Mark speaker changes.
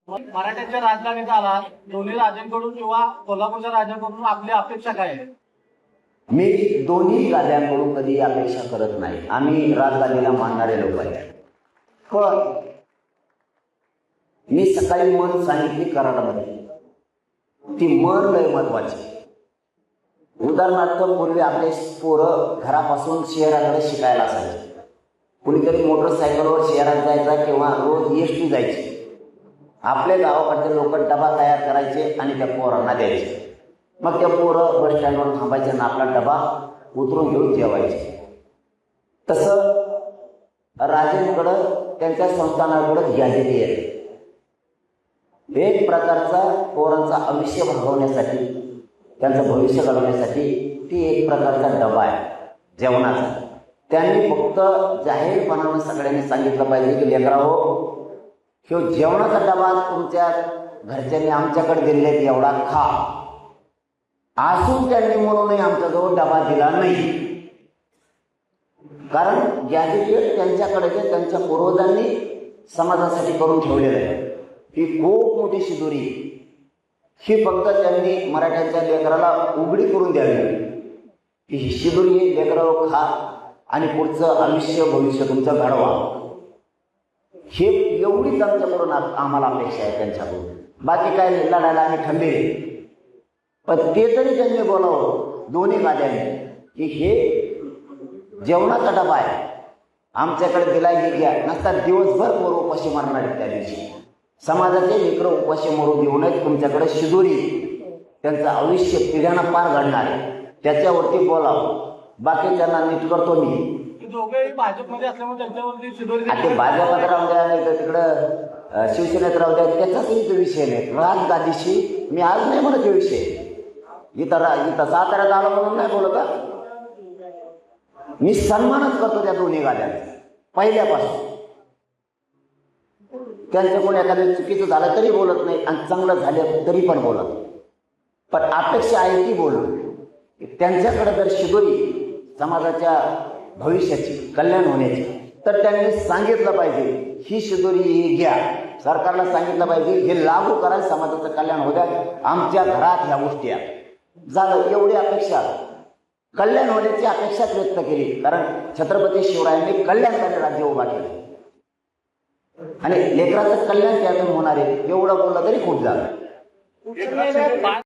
Speaker 1: मराठ्यांच्या राजधानीत आला, दोन्ही राजांकडून किंवा कोल्हापूरच्या राजांकडून आपली अपेक्षा काय आहे?
Speaker 2: मी दोन्ही गाद्यांकडून कधी अपेक्षा करत नाही. आम्ही राजधानीला मानणारे लोक आहे. पण मी सकाळी मन सांगितली कराडामध्ये, ती मन लय महत्वाची. उदाहरणार्थ पूर्वी आपले पोरं घरापासून शहराकडे शिकायला असायचे. कुणीतरी मोटरसायकलवर शहरात जायचा किंवा रोज एसटी जायची. आपल्या गावाकडचे लोक डबा तयार करायचे आणि त्या पोरांना द्यायचे. मग त्या पोरं बस स्टँडवर थांबायचे आणि आपला डबा उतरून घेऊन जेवायचे. तसं राजेंकडं त्यांच्या संस्थानाकडं गॅजेटी आहे. एक प्रकारचा पोरांचा आयुष्य भागवण्यासाठी, त्यांचं भविष्य घडवण्यासाठी ती एक प्रकारचा डबा आहे जेवणाचा. त्यांनी फक्त जाहीरपणानं सगळ्यांनी सांगितलं पाहिजे की लेकरांनो, ह्यो जेवणाचा डबा तुमच्या घरच्यांनी आमच्याकडे दिलेला एवढा खा. असून त्यांनी म्हणूनही आमच्याजवळ डबा दिला नाही. कारण गॅजेटेड त्यांच्याकडे त्यांच्या पूर्वजांनी समाजासाठी करून ठेवलेलं आहे. ही खूप मोठी शिदोरी. ही फक्त त्यांनी मराठ्यांच्या लेकराला उघडी करून द्यावी. ही शिदोरी लेकराला खा आणि पुढचं आयुष्य भविष्य तुमचं घडवा. हे एवढीच आमच्याकडून आम्हाला अपेक्षा आहे त्यांच्याकडून. बाकी काय लढायला आम्ही खंबीर आहे. पण ते तरी त्यांनी बोलावं दोन्ही गाद्याने की हे जेवणाचा डबा आहे, आमच्याकडे दिला हे घ्या. नसता दिवसभर पोरं उपाशी मारणार आहेत. त्या दिवशी समाजाचे लेकरं उपाशी मरू देऊ नयेत. तुमच्याकडे शिदोरी त्यांचं आयुष्य पिढ्यांना पार घडणार आहे, त्याच्यावरती बोलावं. बाकी त्यांना नीट करतो मी.
Speaker 1: दोघेही भाजपमध्ये असल्यामुळे त्यांच्यावरती शिदोरी.
Speaker 2: ते भाजपात राहू द्या नाही तर तिकडं शिवसेनेत राहू द्या, त्याचाच विषय नाही. राजगादीशी मी आज नाही म्हणत विषय. इथं साताऱ्यात आलो म्हणून नाही बोलत. मी सन्मानच करतो त्या दोन्ही गाद्यांचा पहिल्यापासून. त्यांच्याकडून एखादं चुकीचं झालं तरी बोलत नाही आणि चांगलं झालं तरी पण बोलत. पण अपेक्षा आहे ती बोलून त्यांच्याकडे जर शिदोरी समाजाच्या भविष्याची, कल्याण होण्याची, तर त्यांनी सांगितलं पाहिजे ही शिदोरी ही घ्या. सरकारला सांगितलं पाहिजे हे लागू करा, समाजाचं कल्याण होऊ द्या. आमच्या घरात ह्या गोष्टी आहेत. झालं एवढी अपेक्षा, कल्याण होण्याची अपेक्षाच व्यक्त केली. कारण छत्रपती शिवरायांनी कल्याणकारी राज्य उभा केलं आणि लेकराचं कल्याण त्यातून होणार आहे एवढं बोललं तरी खूप झालं.